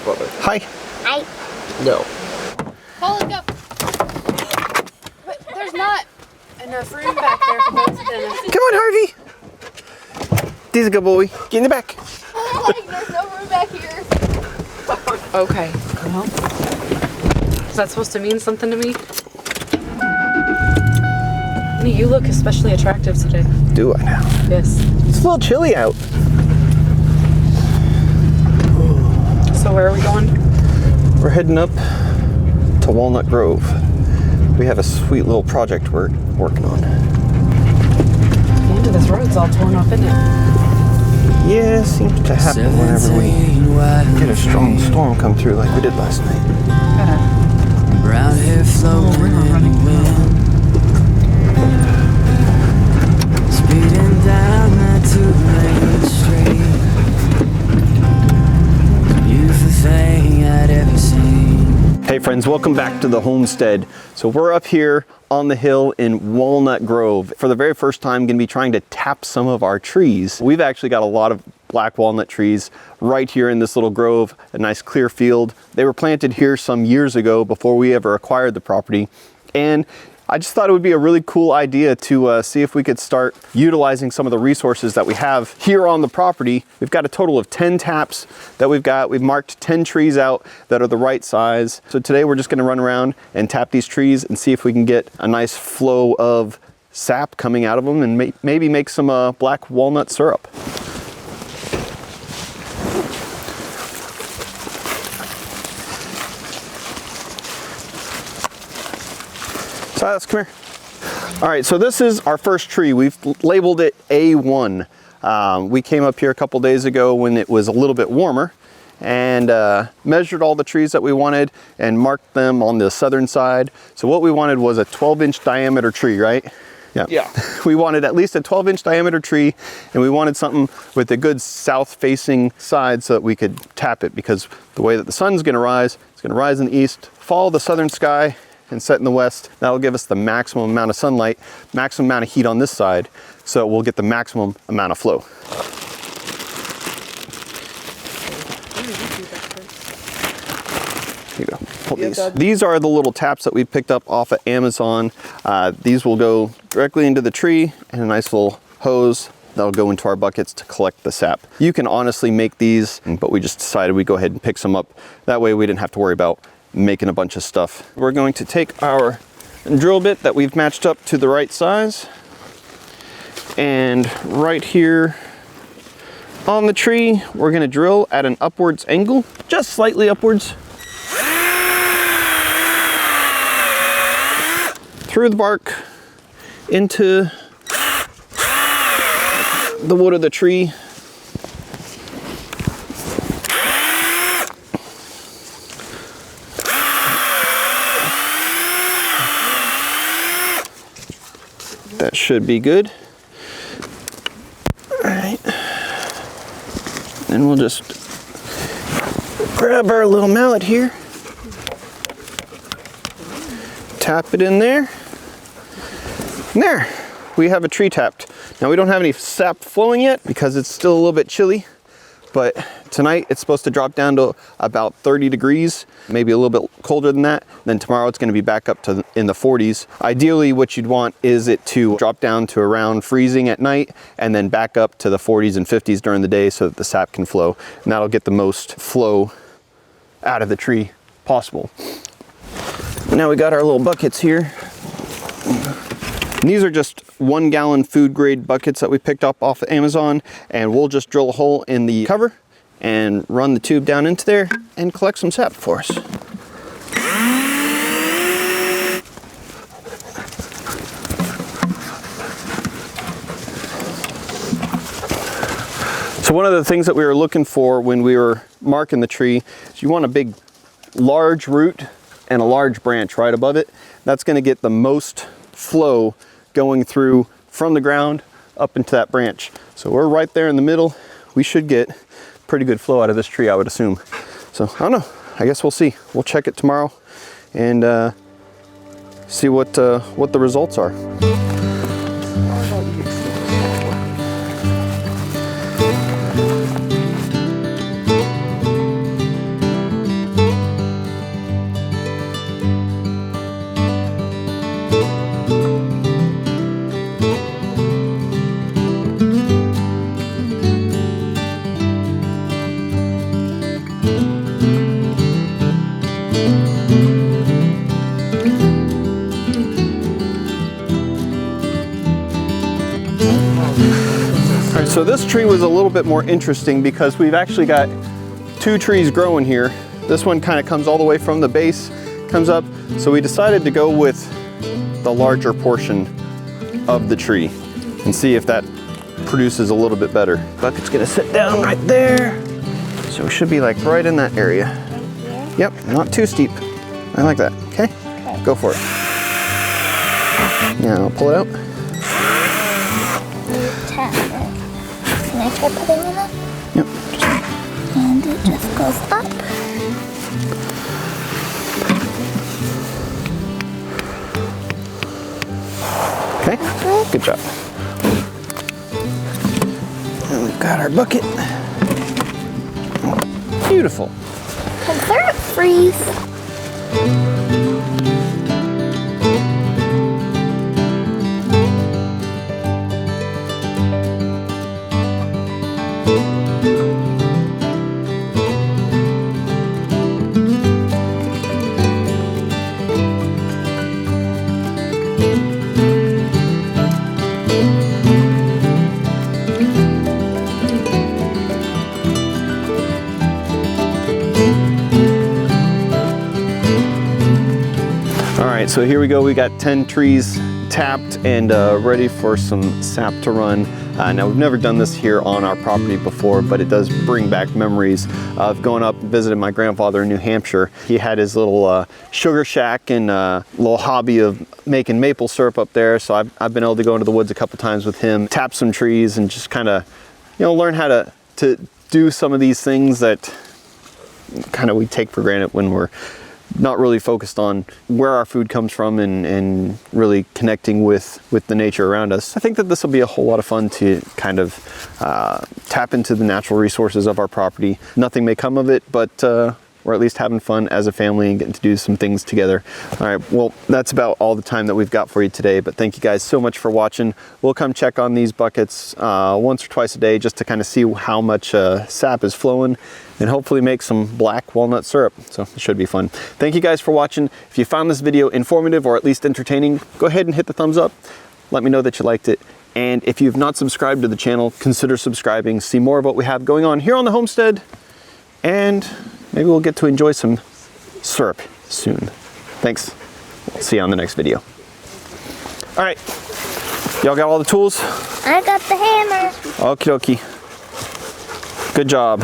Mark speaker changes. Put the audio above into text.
Speaker 1: Love it.
Speaker 2: Hi.
Speaker 3: Hi.
Speaker 1: No.
Speaker 4: Hold it up. But there's not enough room back there for both of them.
Speaker 2: Come on, Harvey. He's a good boy. Get in the back.
Speaker 4: There's no room back here. Okay. Well, is that supposed to mean something to me? You look especially attractive today.
Speaker 2: Do I now?
Speaker 4: Yes.
Speaker 2: It's a little chilly out.
Speaker 4: So where are we going?
Speaker 2: We're heading up to Walnut Grove. We have a sweet little project we're working on.
Speaker 4: The end of this road's all torn up, isn't it?
Speaker 2: Yeah, it seems to happen whenever we get a strong storm come through like we did last night.
Speaker 5: Brown hair flowing in the wind. Speeding down that two-lane street. Beautiful thing I'd ever seen.
Speaker 2: Hey friends, welcome back to the Homestead. So we're up here on the hill in Walnut Grove. For the very first time, going to be trying to tap some of our trees. We've actually got a lot of black walnut trees right here in this little grove, a nice clear field. They were planted here some years ago before we ever acquired the property. And I just thought it would be a really cool idea to see if we could start utilizing some of the resources that we have here on the property. We've got a total of 10 taps that we've got. We've marked 10 trees out that are the right size. So today we're just gonna run around and tap these trees and see if we can get a nice flow of sap coming out of them and maybe make some black walnut syrup. Silas, come here. All right, so this is our first tree. We've labeled it A1. We came up here a couple days ago when it was a little bit warmer and measured all the trees that we wanted and marked them on the southern side. So what we wanted was a 12-inch diameter tree, right? Yeah. We wanted at least a 12-inch diameter tree, and we wanted something with a good south-facing side so that we could tap it, because the way that the sun's gonna rise, it's gonna rise in the east, follow the southern sky, and set in the west. That'll give us the maximum amount of sunlight, maximum amount of heat on this side, so we'll get the maximum amount of flow. Here you go. Hold these. These are the little taps that we picked up off of Amazon. These will go directly into the tree, and a nice little hose that'll go into our buckets to collect the sap. You can honestly make these, but we just decided we'd go ahead and pick some up. That way we didn't have to worry about making a bunch of stuff. We're going to take our drill bit that we've matched up to the right size, and right here on the tree, we're gonna drill at an upwards angle, just slightly upwards, through the bark into the wood of the tree. That should be good. All right. Then we'll just grab our little mallet here, tap it in there, and there, we have a tree tapped. Now we don't have any sap flowing yet because it's still a little bit chilly, but tonight it's supposed to drop down to about 30 degrees, maybe a little bit colder than that. Then tomorrow it's gonna be back up to in the 40s. Ideally, what you'd want is it to drop down to around freezing at night and then back up to the 40s and 50s during the day so that the sap can flow. And that'll get the most flow out of the tree possible. Now we got our little buckets here. And these are just 1 gallon food grade buckets that we picked up off of Amazon, and we'll just drill a hole in the cover and run the tube down into there and collect some sap for us. So one of the things that we were looking for when we were marking the tree is you want a big, large root and a large branch right above it. That's gonna get the most flow going through from the ground up into that branch. So we're right there in the middle. We should get pretty good flow out of this tree, I would assume. So I don't know, I guess we'll see. We'll check it tomorrow and see what the results are. So this tree was a little bit more interesting because we've actually got 2 trees growing here. This one kind of comes all the way from the base, comes up. So we decided to go with the larger portion of the tree and see if that produces a little bit better. Bucket's gonna sit down right there. So it should be like right in that area. Yep, not too steep. I like that, okay? Go for it. Now pull it out.
Speaker 1: Tap it. Can I try putting it up?
Speaker 2: Yep.
Speaker 1: And it just goes up.
Speaker 2: Okay, good job. And we've got our bucket. Beautiful.
Speaker 1: Can syrup freeze?
Speaker 2: So here we go, we got 10 trees tapped and ready for some sap to run. Now we've never done this here on our property before, but it does bring back memories of going up and visiting my grandfather in New Hampshire. He had his little sugar shack and little hobby of making maple syrup up there. So I've been able to go into the woods a couple times with him, tap some trees and just kind of, you know, learn how to do some of these things that kind of we take for granted when we're not really focused on where our food comes from and really connecting with the nature around us. I think that this will be a whole lot of fun to kind of tap into the natural resources of our property. Nothing may come of it, but we're at least having fun as a family and getting to do some things together. All right, well, that's about all the time that we've got for you today, but thank you guys so much for watching. We'll come check on these buckets once or twice a day just to kind of see how much sap is flowing and hopefully make some black walnut syrup. So it should be fun. Thank you guys for watching. If you found this video informative or at least entertaining, go ahead and hit the thumbs up. Let me know that you liked it. And if you've not subscribed to the channel, consider subscribing. See more of what we have going on here on the homestead. And maybe we'll get to enjoy some syrup soon. Thanks. We'll see you on the next video. All right. Y'all got all the tools?
Speaker 1: I got the hammer.
Speaker 2: Okie dokie. Good job.